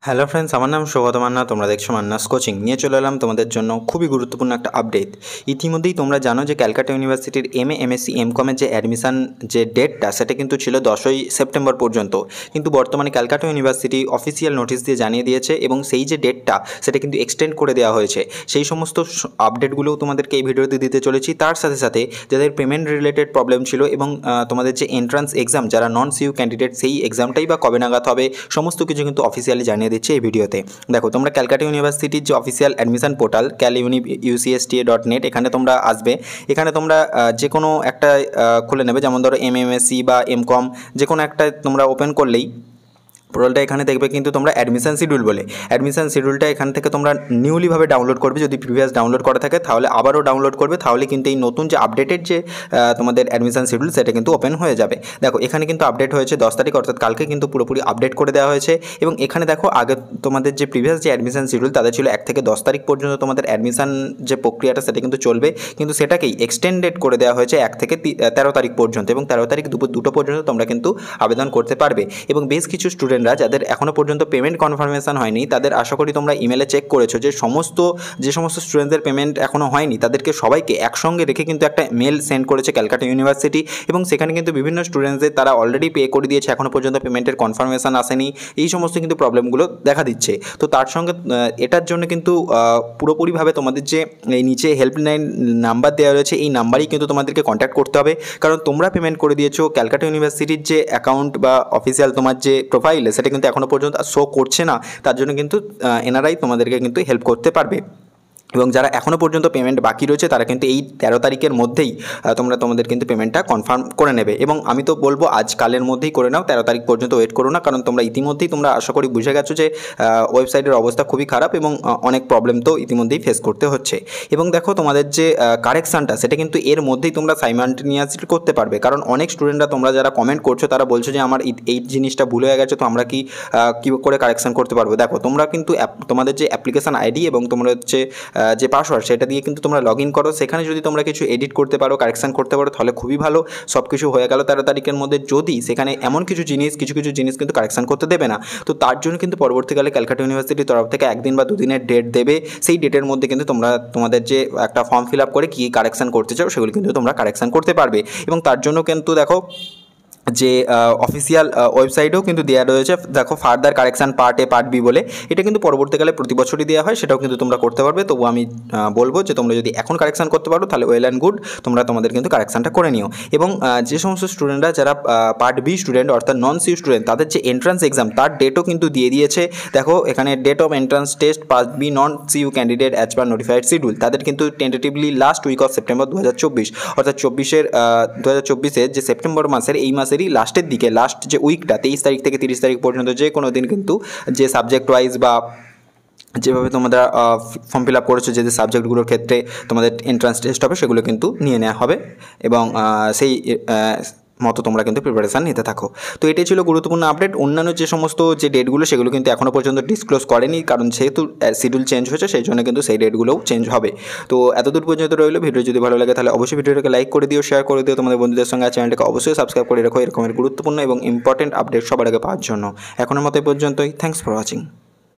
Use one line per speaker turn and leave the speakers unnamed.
Hello friends, আমার নাম সৌগত মান্না। তোমরা দেখছো মান্নাস কোচিং নিয়ে চলে এলাম তোমাদের জন্য খুবই গুরুত্বপূর্ণ একটা আপডেট। ইতিমধ্যেই তোমরা জানো যে ক্যালকাটা ইউনিভার্সিটির এমএ এমএসসি এমকমের যে অ্যাডমিশন যে ডেটটা সেটা কিন্তু ছিল 10ই সেপ্টেম্বর পর্যন্ত, কিন্তু বর্তমানে ক্যালকাটা ইউনিভার্সিটি অফিসিয়াল নোটিশ দিয়ে জানিয়ে দিয়েছে এবং সেই যে ডেটটা সেটা কিন্তু এক্সটেন্ড করে দেওয়া হয়েছে। সেই সমস্ত আপডেটগুলোও তোমাদেরকে এই ভিডিওতে দিতে চলেছি। তার সাথে সাথে যাদের পেমেন্ট রিলেটেড প্রবলেম ছিল এবং তোমাদের যে এন্ট্রান্স এক্সাম যারা নন সিইউ ক্যান্ডিডেট সেই এক্সামটাই বা কবে নাগাদ হবে সমস্ত কিছু কিন্তু অফিসিয়ালি জানিয়ে দিচ্ছে এই ভিডিওতে। দেখো, তোমরা ক্যালকাটা ইউনিভার্সিটির যে অফিসিয়াল অ্যাডমিশন পোর্টাল caluniucsta.net এখানে তোমরা আসবে। এখানে তোমরা যে কোনো একটা খুলে নেবে, যেমন ধরো এমএমএসসি বা এমকম যে কোনো একটা তোমরা ওপেন করলেই পোর্টালটা এখানে দেখবে কিন্তু তোমরা অ্যাডমিশন শিডিউল বলে অ্যাডমিশন শিডিউলটা এখান থেকে তোমরা নিউলিভাবে ডাউনলোড করবে। যদি প্রিভিয়াস ডাউনলোড করা থাকে তাহলে আবারও ডাউনলোড করবে, তাহলে কিন্তু এই নতুন যে আপডেটেড যে তোমাদের অ্যাডমিশন শিডিউল সেটা কিন্তু ওপেন হয়ে যাবে। দেখো, এখানে কিন্তু আপডেট হয়েছে 10 তারিখ, অর্থাৎ কালকে কিন্তু পুরোপুরি আপডেট করে দেওয়া হয়েছে। এবং এখানে দেখো, আগে তোমাদের যে প্রিভিয়াস যে অ্যাডমিশন শিডিউল তাদের ছিল 1 থেকে 10 তারিখ পর্যন্ত তোমাদের অ্যাডমিশন যে প্রক্রিয়াটা সেটা কিন্তু চলবে, কিন্তু সেটাকেই এক্সটেন্ডেড করে দেওয়া হয়েছে 1 থেকে 13 তারিখ পর্যন্ত, এবং 13 তারিখ দুপুর 2টো পর্যন্ত তোমরা কিন্তু আবেদন করতে পারবে। এবং বেশ কিছু স্টুডেন্টরা যাদের এখনও পর্যন্ত পেমেন্ট কনফার্মেশন হয়নি, তাদের আশা করি তোমরা ইমেলে চেক করেছো যে যে সমস্ত স্টুডেন্টদের পেমেন্ট এখনও হয়নি তাদেরকে সবাইকে একসঙ্গে রেখে কিন্তু একটা মেল সেন্ড করেছে ক্যালকাটা ইউনিভার্সিটি, এবং সেখানে কিন্তু বিভিন্ন স্টুডেন্টসদের তারা অলরেডি পে করে দিয়েছে, এখনও পর্যন্ত পেমেন্টের কনফার্মেশন আসেনি। এই সমস্ত কিন্তু প্রবলেমগুলো দেখা দিচ্ছে। তো তার সঙ্গে এটার জন্য কিন্তু পুরোপুরিভাবে তোমাদের যে এই নিচে হেল্পলাইন নাম্বার দেওয়া রয়েছে এই নাম্বারেই কিন্তু তোমাদেরকে কন্ট্যাক্ট করতে হবে, কারণ তোমরা পেমেন্ট করে দিয়েছো। ক্যালকাটা ইউনিভার্সিটির যে অ্যাকাউন্ট বা অফিসিয়াল তোমার যে প্রোফাইলে সেটা কিন্তু এখনও পর্যন্ত শো করছে না, তার জন্য কিন্তু এনারাই তোমাদেরকে কিন্তু হেল্প করতে পারবে। এবং যারা এখনও পর্যন্ত পেমেন্ট বাকি রয়েছে তারা কিন্তু এই 13 তারিখের মধ্যেই তোমাদের কিন্তু পেমেন্টটা কনফার্ম করে নেবে। এবং আমি তো বলবো আজকালের মধ্যেই করে নাও, 13 তারিখ পর্যন্ত ওয়েট করো না, কারণ তোমরা ইতিমধ্যেই তোমরা আশা করি বুঝে গেছো যে ওয়েবসাইটের অবস্থা খুবই খারাপ এবং অনেক প্রবলেম তো ইতিমধ্যেই ফেস করতে হচ্ছে। এবং দেখো, তোমাদের যে কারেকশানটা সেটা কিন্তু এর মধ্যেই তোমরা সাইমাল্টেনিয়াসলি করতে পারবে, কারণ অনেক স্টুডেন্টরা তোমরা যারা কমেন্ট করছো তারা বলছো যে আমার এই জিনিসটা ভুল হয়ে গেছে, তো আমরা কী করে কারেকশান করতে পারবো। দেখো, তোমরা কিন্তু তোমাদের যে অ্যাপ্লিকেশান আইডি এবং তোমরা হচ্ছে যে পাসওয়ার্ড সেটা দিয়ে কিন্তু তোমরা লগ ইন করো। সেখানে যদি তোমরা কিছু এডিট করতে পারো, কারেকশান করতে পারো, তাহলে খুবই ভালো। সব কিছু হয়ে গেল 13 তারিখের মধ্যে। যদি সেখানে এমন কিছু জিনিস কিন্তু কারেকশান করতে দেবে না, তো তার জন্য কিন্তু পরবর্তীকালে ক্যালকাটা ইউনিভার্সিটির তরফ থেকে 1 দিন বা 2 দিনের ডেট দেবে। সেই ডেটের মধ্যে কিন্তু তোমরা তোমাদের যে একটা ফর্ম ফিল আপ করে কী কারেকশান করতে চাও সেগুলো কিন্তু তোমরা কারেকশান করতে পারবে। এবং তার জন্য কিন্তু দেখো যে অফিসিয়াল ওয়েবসাইটেও কিন্তু দেওয়া রয়েছে, দেখো further correction part A part B বলে। এটা কিন্তু পরবর্তীকালে প্রতি বছরই দেওয়া হয়, সেটাও কিন্তু তোমরা করতে পারবে। তবু আমি বলবো যে তোমরা যদি এখন কারেকশান করতে পারো তাহলে ওয়েল অ্যান্ড গুড, তোমাদের কিন্তু কারেকশানটা করে নিও। এবং যে সমস্ত স্টুডেন্টরা যারা পার্ট বি স্টুডেন্ট অর্থাৎ নন সিউ স্টুডেন্ট, তাদের যে এন্ট্রান্স এক্সাম তার ডেটও কিন্তু দিয়ে দিয়েছে। দেখো, এখানে date of entrance test part B non CU candidate as per notified schedule, তাদের কিন্তু tentatively last week of September 2024, অর্থাৎ 2024-এর যে সেপ্টেম্বর মাসের এই মাসেরই লাস্টের দিকে, লাস্ট যে উইকটা 23 তারিখ থেকে 30 তারিখ পর্যন্ত যে কোনো দিন কিন্তু যে সাবজেক্ট ওয়াইজ বা যেভাবে তোমরা ফর্ম ফিল আপ করেছো যে সাবজেক্টগুলোর ক্ষেত্রে তোমাদের এন্ট্রান্স টেস্ট হবে সেগুলো কিন্তু নিয়ে নেওয়া হবে, এবং সেই মতো তোমরা কিন্তু প্রিপারেশান নিতে থাকো। তো এটাই ছিল গুরুত্বপূর্ণ আপডেট। অন্যান্য যে সমস্ত যে ডেটগুলো সেগুলো কিন্তু এখনও পর্যন্ত ডিসক্লোজ করেনি, কারণ যেহেতু শিডিউল চেঞ্জ হয়েছে সেই জন্য কিন্তু সেই ডেটগুলোও চেঞ্জ হবে। তো এতদূর পর্যন্ত রইলো। ভিডিও যদি ভালো লাগে তাহলে অবশ্যই ভিডিওটাকে লাইক করে দিও, শেয়ার করে দিও তোমাদের বন্ধুদের সঙ্গে। চ্যানেলটাকে অবশ্যই সাবস্ক্রাইব করে রাখো এরকমের গুরুত্বপূর্ণ এবং ইম্পর্টেন্ট আপডেট সবার আগে পাওয়ার জন্য। এখনের মতো এই পর্যন্তই। Thanks for watching.